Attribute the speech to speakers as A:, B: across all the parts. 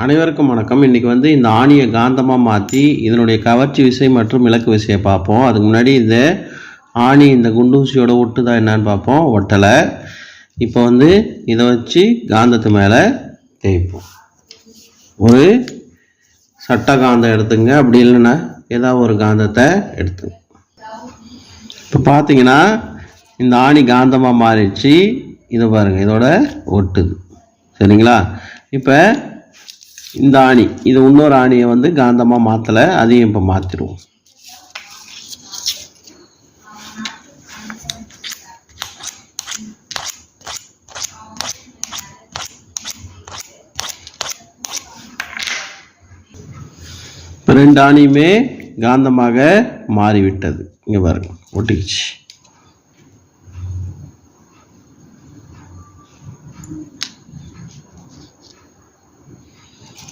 A: அனைவருக்கும் வணக்கம். இன்றைக்கி இந்த ஆணியை காந்தமாக மாற்றி இதனுடைய கவர்ச்சி விசை மற்றும் இலக்கு விசையை பார்ப்போம். அதுக்கு முன்னாடி இந்த ஆணி இந்த குண்டூசியோட ஒட்டுதா என்னன்னு பார்ப்போம். ஒட்டலை. இப்போ இதை வச்சு காந்தத்து மேலே தேய்ப்போம். ஒரு சட்ட காந்தம் எடுத்துங்க, அப்படி இல்லைன்னா ஏதாவது ஒரு காந்தத்தை எடுத்துங்க. இப்போ பார்த்தீங்கன்னா இந்த ஆணி காந்தமாக மாறிடுச்சு. இதை பாருங்கள், இதோட ஒட்டுது. சரிங்களா? இப்போ இந்த ஆணி இது இன்னொரு ஆணியை காந்தமாக மாற்றலை, அதையும் இப்போ மாற்றிடுவோம். இப்போ ரெண்டு ஆணியுமே காந்தமாக மாறிவிட்டது. இங்கே பாருங்க, ஒட்டிக்கிச்சு.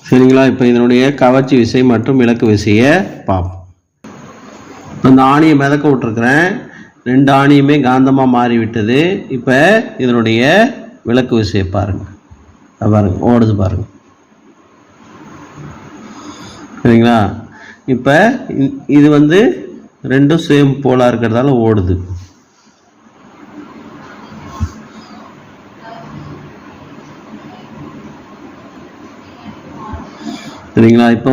A: சரிங்களா? இப்போ இதனுடைய கவர்ச்சி விசை மற்றும் இலக்கு விசையை பார்ப்போம். இந்த ஆணியை மிதக்க விட்டுருக்குறேன். ரெண்டு ஆணியுமே காந்தமாக மாறிவிட்டது. இப்போ இதனுடைய விலக்கு விசையை பாருங்கள். பாருங்கள், ஓடுது பாருங்கள். சரிங்களா? இப்போ இது ரெண்டும் சேம் போலாக இருக்கிறதால ஓடுது. சரிங்களா? இப்போ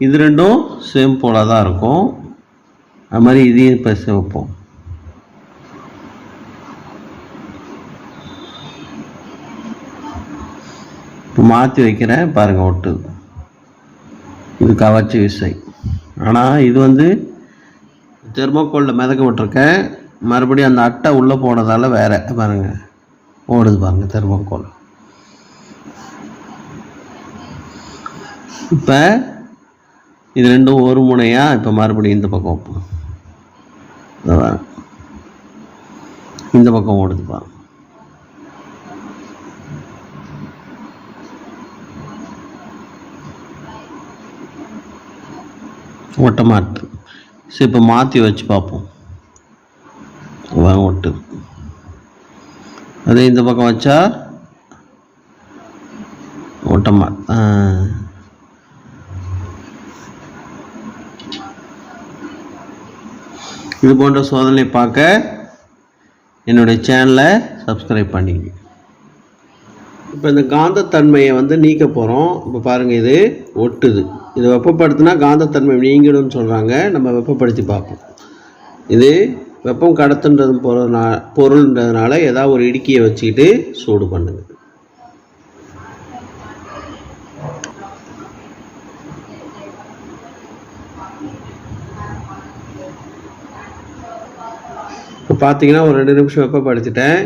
A: இது ரெண்டும் சேம் போலாக தான் இருக்கும். அது மாதிரி இதையும் இப்போ வைப்போம். இப்போ மாற்றி வைக்கிறேன் பாருங்கள், ஒட்டுது. இது கவர்ச்சி விசை. ஆனால் இது தெர்மோகோலில் மிதக்க விட்டுருக்கேன். மறுபடியும் அந்த அட்டை உள்ளே போனதால் வேறு பாருங்கள், ஓடுது பாருங்கள் தெர்மோகோல். இப்போ இது ரெண்டும் ஒரு முனையாக இப்போ மறுபடியும் இந்த பக்கம் வைப்போம். இந்த பக்கம் ஓடுதுப்பா. ஒட்ட மாட்டு. சரி, இப்போ மாற்றி வச்சு பார்ப்போம். ஒட்டு. அதே இந்த பக்கம் வச்சா ஒட்டமா. இது போன்ற சோதனை பார்க்க என்னுடைய சேனலை சப்ஸ்கிரைப் பண்ணிங்க. இப்போ இந்த காந்தத்தன்மையை நீக்க போகிறோம். இப்போ பாருங்கள், இது ஒட்டுது. இதை வெப்பப்படுத்தினா காந்தத்தன்மை நீங்கிடும்னு சொல்கிறாங்க. நம்ம வெப்பப்படுத்தி பார்ப்போம். இது வெப்பம் கடத்துன்றது பொருள்ன்றதுனால ஏதாவது ஒரு இடுக்கியை வச்சுக்கிட்டு சூடு பண்ணுங்க. இப்போ பார்த்தீங்கன்னா ஒரு 2 நிமிஷம் வெப்பப்படுத்திட்டேன்.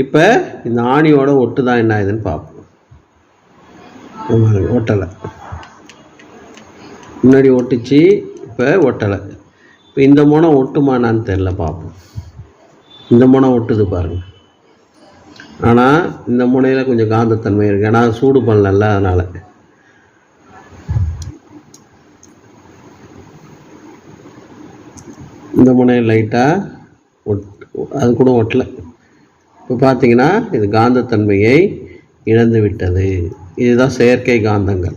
A: இப்போ இந்த ஆணியோட ஒட்டு தான் என்ன ஆகுதுன்னு பார்ப்போம். ஒட்டலை. முன்னாடி ஒட்டுச்சு, இப்போ ஒட்டலை. இப்போ இந்த முனை ஒட்டுமானான்னு தெரில, பார்ப்போம். இந்த முனை ஒட்டுது பாருங்கள். ஆனால் இந்த முனையில் கொஞ்சம் காந்தத்தன்மை இருக்குது. ஏன்னா சூடு பண்ணல, அதனால். இந்த முனையில் லைட்டாக அது கூட ஒட்டலை. இப்போ பார்த்தீங்கன்னா இது காந்தத்தன்மையை இழந்து விட்டது. இதுதான் செயற்கை காந்தங்கள்.